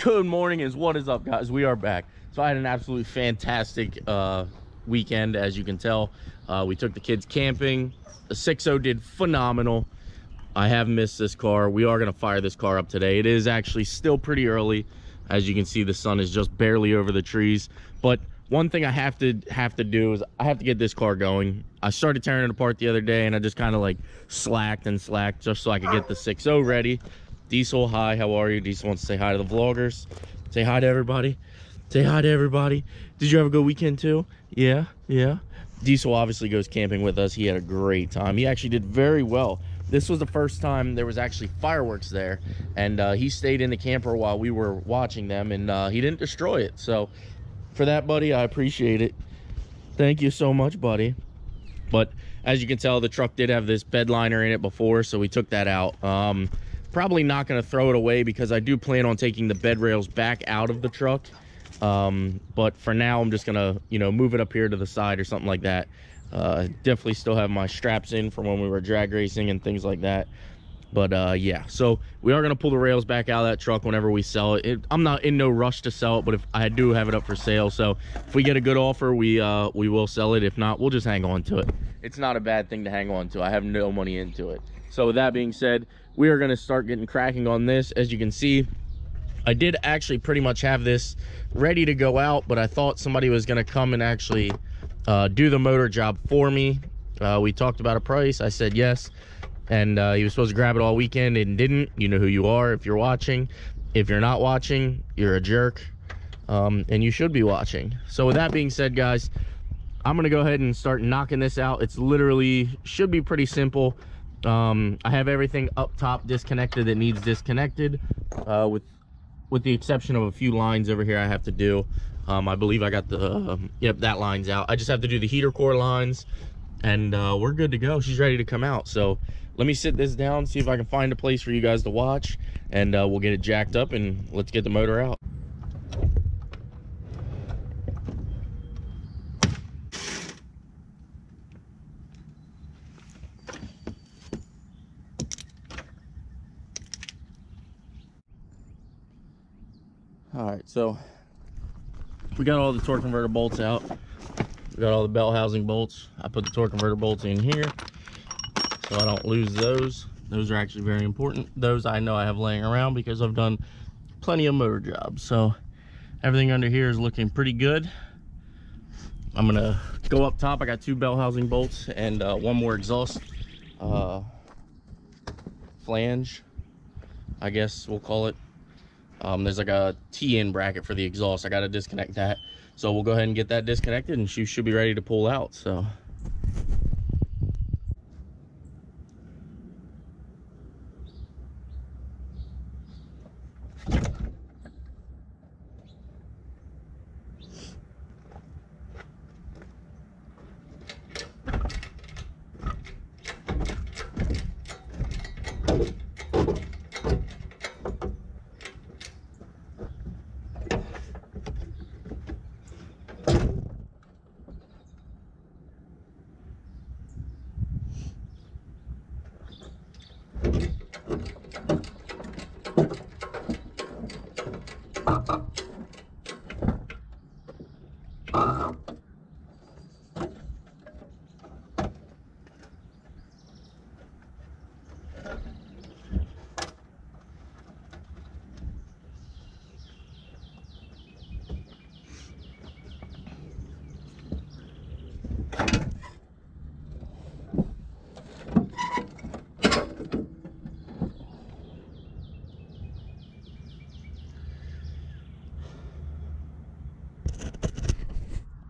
Good morning, is what is up, guys? We are back. So I had an absolutely fantastic weekend, as you can tell. We took the kids camping. The 6.0 did phenomenal. I have missed this car. We are going to fire this car up today. It is actually still pretty early. As you can see, the sun is just barely over the trees. But one thing I have to do is I have to get this car going. I started tearing it apart the other day, and I just kind of like slacked just so I could get the 6.0 ready. Diesel, hi, how are you? Diesel wants to say hi to the vloggers. Say hi to everybody. Say hi to everybody. Did you have a good weekend too? Yeah. Diesel obviously goes camping with us. He had a great time. He actually did very well. This was the first time there was actually fireworks there, and he stayed in the camper while we were watching them, and he didn't destroy it. So for that, buddy, I appreciate it. Thank you so much, buddy. But as you can tell, the truck did have this bed liner in it before, so we took that out. Probably not going to throw it away because I do plan on taking the bed rails back out of the truck. But for now, I'm just going to, you know, move it up here to the side or something like that. Definitely still have my straps in from when we were drag racing and things like that. But yeah, so we are going to pull the rails back out of that truck whenever we sell it. I'm not in no rush to sell it, but if I do have it up for sale, so if we get a good offer, we will sell it. If not, we'll just hang on to it. It's not a bad thing to hang on to. I have no money into it. So with that being said, we are going to start getting cracking on this. As you can see, I did actually pretty much have this ready to go out, but I thought somebody was going to come and actually do the motor job for me. We talked about a price. I said yes, and he was supposed to grab it all weekend and didn't. You know who you are if you're watching. If you're not watching, you're a jerk, and you should be watching. So with that being said, guys, I'm going to go ahead and start knocking this out. It's literally should be pretty simple. I have everything up top disconnected that needs disconnected, with the exception of a few lines over here I have to do. I believe I got the yep, that line's out. I just have to do the heater core lines, and we're good to go. She's ready to come out. So let me sit this down, see if I can find a place for you guys to watch, and we'll get it jacked up and let's get the motor out. All right, so we got all the torque converter bolts out. We got all the bell housing bolts. I put the torque converter bolts in here so I don't lose those. Those are actually very important. Those I know I have laying around because I've done plenty of motor jobs. So everything under here is looking pretty good. I'm gonna go up top. I got 2 bell housing bolts and one more exhaust flange, I guess we'll call it. There's like a T-in bracket for the exhaust. I got to disconnect that. So we'll go ahead and get that disconnected, and she should be ready to pull out. So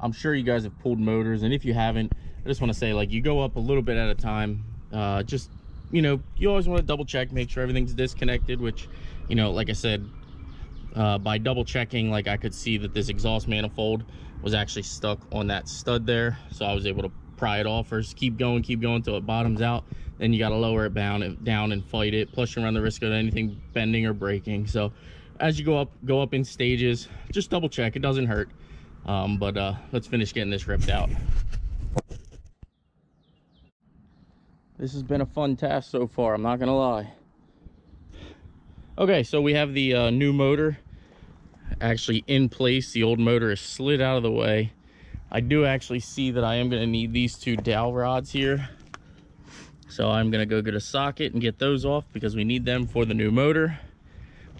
I'm sure you guys have pulled motors, and if you haven't, I just want to say, like, you go up a little bit at a time. Just, you know, you always want to double check, make sure everything's disconnected, which, you know, like I said, by double checking, like, I could see that this exhaust manifold was actually stuck on that stud there, so I was able to pry it off. First, keep going till it bottoms out, then you got to lower it down and fight it, plus you run the risk of anything bending or breaking. So as you go up in stages, just double check. It doesn't hurt. But let's finish getting this ripped out. This has been a fun task so far, I'm not gonna lie. Okay, so we have the new motor actually in place. The old motor is slid out of the way. I do actually see that I am going to need these two dowel rods here. So I'm going to go get a socket and get those off because we need them for the new motor.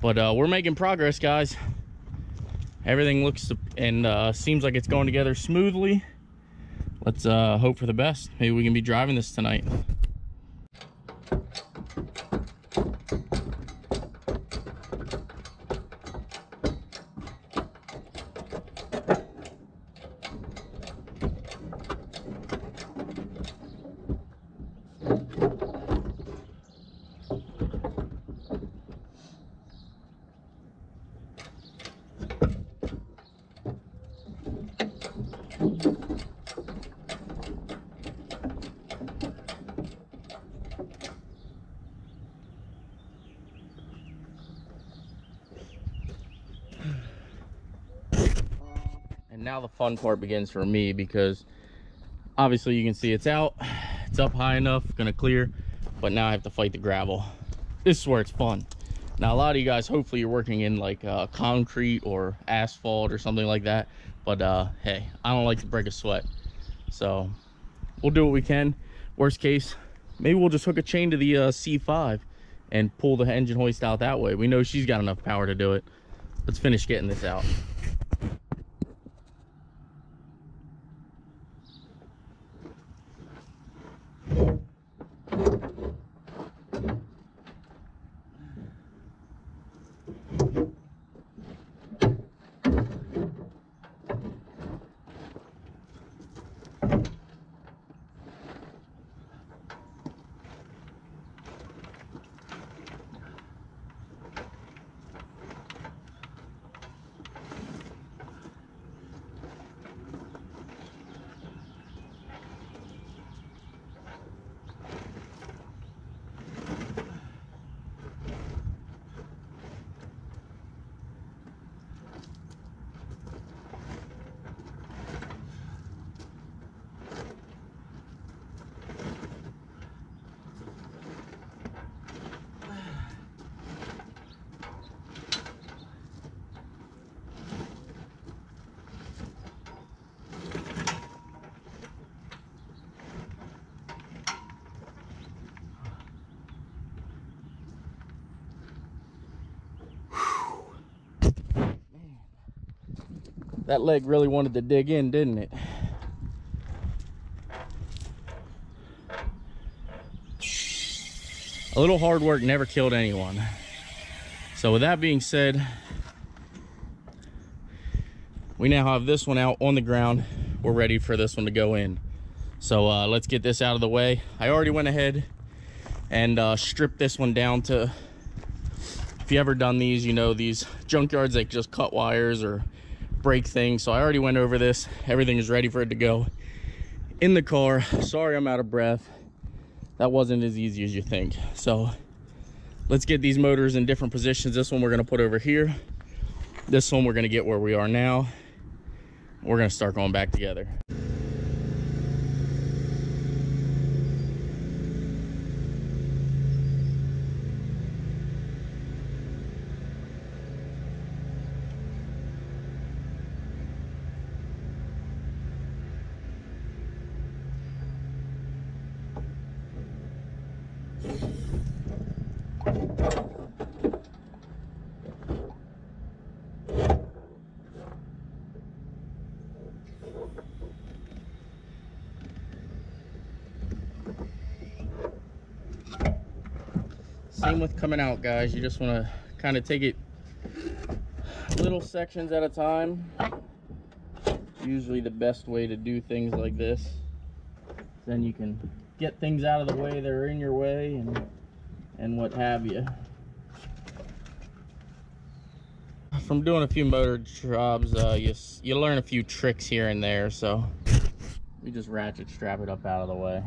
But we're making progress, guys. Everything looks and seems like it's going together smoothly. Let's hope for the best. Maybe we can be driving this tonight. And now the fun part begins for me, because obviously you can see it's out, it's up high enough, gonna clear, but now I have to fight the gravel. This is where it's fun. Now a lot of you guys, hopefully you're working in like concrete or asphalt or something like that, but hey, I don't like to break a sweat, so we'll do what we can. Worst case, maybe we'll just hook a chain to the C5 and pull the engine hoist out that way. We know she's got enough power to do it. Let's finish getting this out. That leg really wanted to dig in, didn't it? A little hard work never killed anyone. So with that being said, we now have this one out on the ground. We're ready for this one to go in. So let's get this out of the way. I already went ahead and stripped this one down to, if you ever done these, you know, these junkyards that just cut wires or break things. So I already went over this. Everything is ready for it to go in the car. Sorry I'm out of breath. That wasn't as easy as you think. So let's get these motors in different positions. This one we're going to put over here. This one we're going to get where we are now. We're going to start going back together. Same with coming out, guys. You just want to kind of take it little sections at a time. Usually the best way to do things like this. Then you can get things out of the way that are in your way and what have you. From doing a few motor jobs, you learn a few tricks here and there, so we just ratchet strap it up out of the way.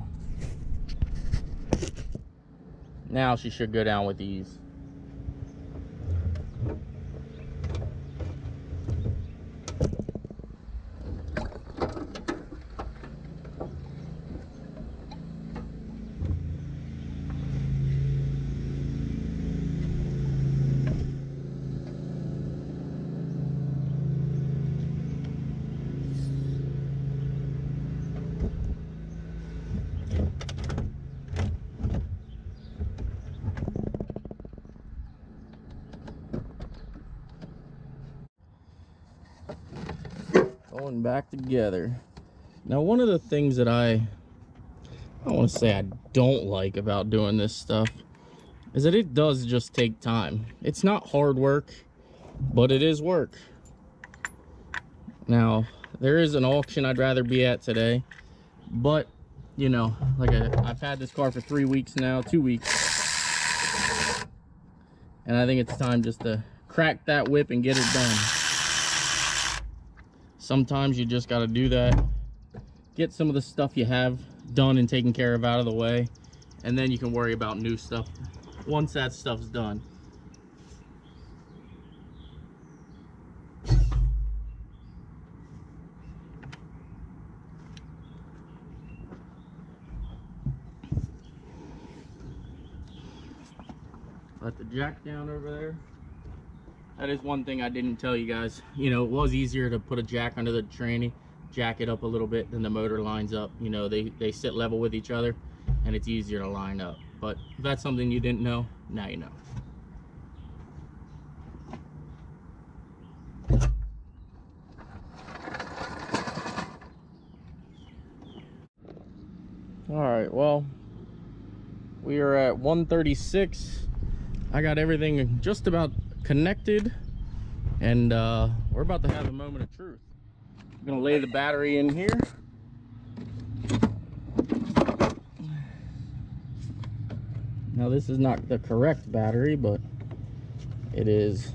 Now she should go down with ease. going back together. Now, one of the things that I don't want to say I don't like about doing this stuff is that it does just take time. It's not hard work, but it is work. Now, there is an auction I'd rather be at today, but you know, like I've had this car for 3 weeks now, 2 weeks, and I think it's time just to crack that whip and get it done. Sometimes you just got to do that, get some of the stuff you have done and taken care of out of the way, and then you can worry about new stuff once that stuff's done. Let the jack down over there. That is one thing I didn't tell you guys. You know, it was easier to put a jack under the tranny, jack it up a little bit, then the motor lines up. You know, they sit level with each other, and it's easier to line up. But if that's something you didn't know, now you know. All right, well, we are at 136. I got everything just about connected, and we're about to have a moment of truth. I'm gonna lay the battery in here. Now, this is not the correct battery, but it is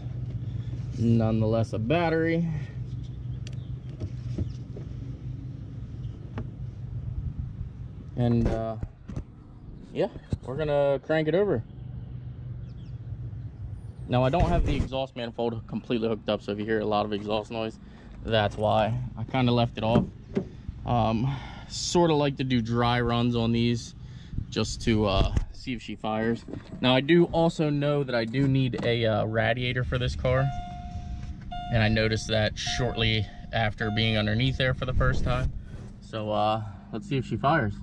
nonetheless a battery. And yeah, we're gonna crank it over. Now, I don't have the exhaust manifold completely hooked up, so if you hear a lot of exhaust noise, that's why. I kind of left it off. Sort of like to do dry runs on these just to see if she fires. Now, I do also know that I do need a radiator for this car, and I noticed that shortly after being underneath there for the first time. So let's see if she fires.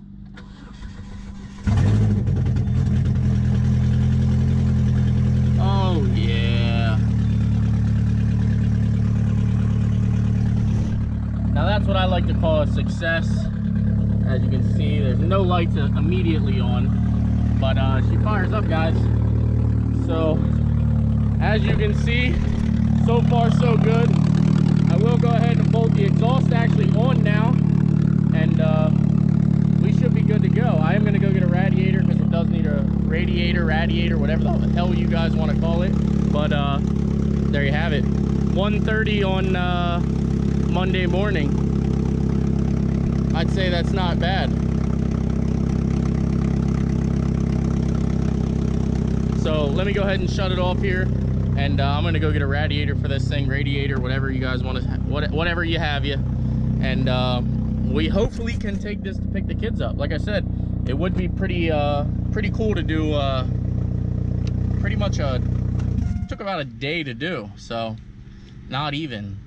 Oh yeah. Now, that's what I like to call a success. As you can see, there's no lights immediately on, but she fires up, guys. So as you can see, so far so good. I will go ahead and bolt the exhaust actually on now, and we should be good to go. I am going to go get a radiator because it does need a radiator, whatever the hell you guys want to call it. But there you have it. 1:30 on Monday morning. I'd say that's not bad. So let me go ahead and shut it off here, and I'm gonna go get a radiator for this thing, radiator, whatever you guys want to, whatever you have, and we hopefully can take this to pick the kids up. Like I said, it would be pretty cool to do. Pretty much took about a day to do, so not even.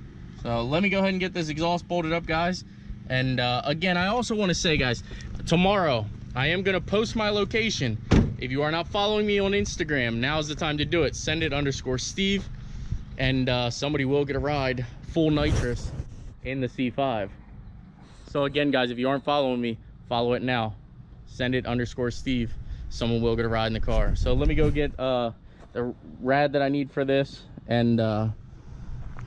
So let me go ahead and get this exhaust bolted up, guys. And again, I also want to say, guys, tomorrow I am going to post my location. If you are not following me on Instagram, now's the time to do it. SendIt_Steve, and somebody will get a ride full nitrous in the C5. So again, guys, if you aren't following me, follow it now. SendIt_Steve. Someone will get a ride in the car. So let me go get the rad that I need for this, and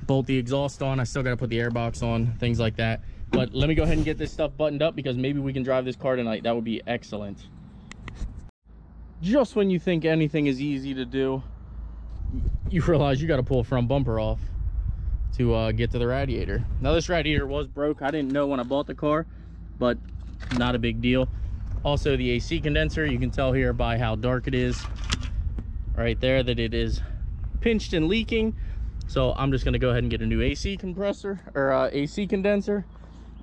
bolt the exhaust on. I still got to put the airbox on, things like that. But let me go ahead and get this stuff buttoned up, because maybe we can drive this car tonight. That would be excellent. Just when you think anything is easy to do, you realize you got to pull a front bumper off to get to the radiator. Now, this radiator was broke. I didn't know when I bought the car, but not a big deal. Also, the AC condenser, you can tell here by how dark it is right there that it is pinched and leaking. So I'm just going to go ahead and get a new AC compressor, or AC condenser.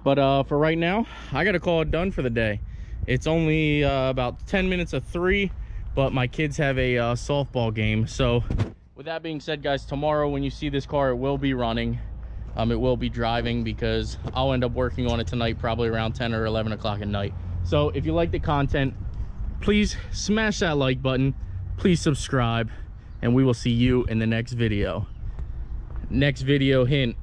But for right now, I got to call it done for the day. It's only about 10 minutes of 3, but my kids have a softball game. So with that being said, guys, tomorrow when you see this car, it will be running. It will be driving, because I'll end up working on it tonight, probably around 10 or 11 o'clock at night. So if you like the content, please smash that like button, please subscribe, and we will see you in the next video. Next video, hint,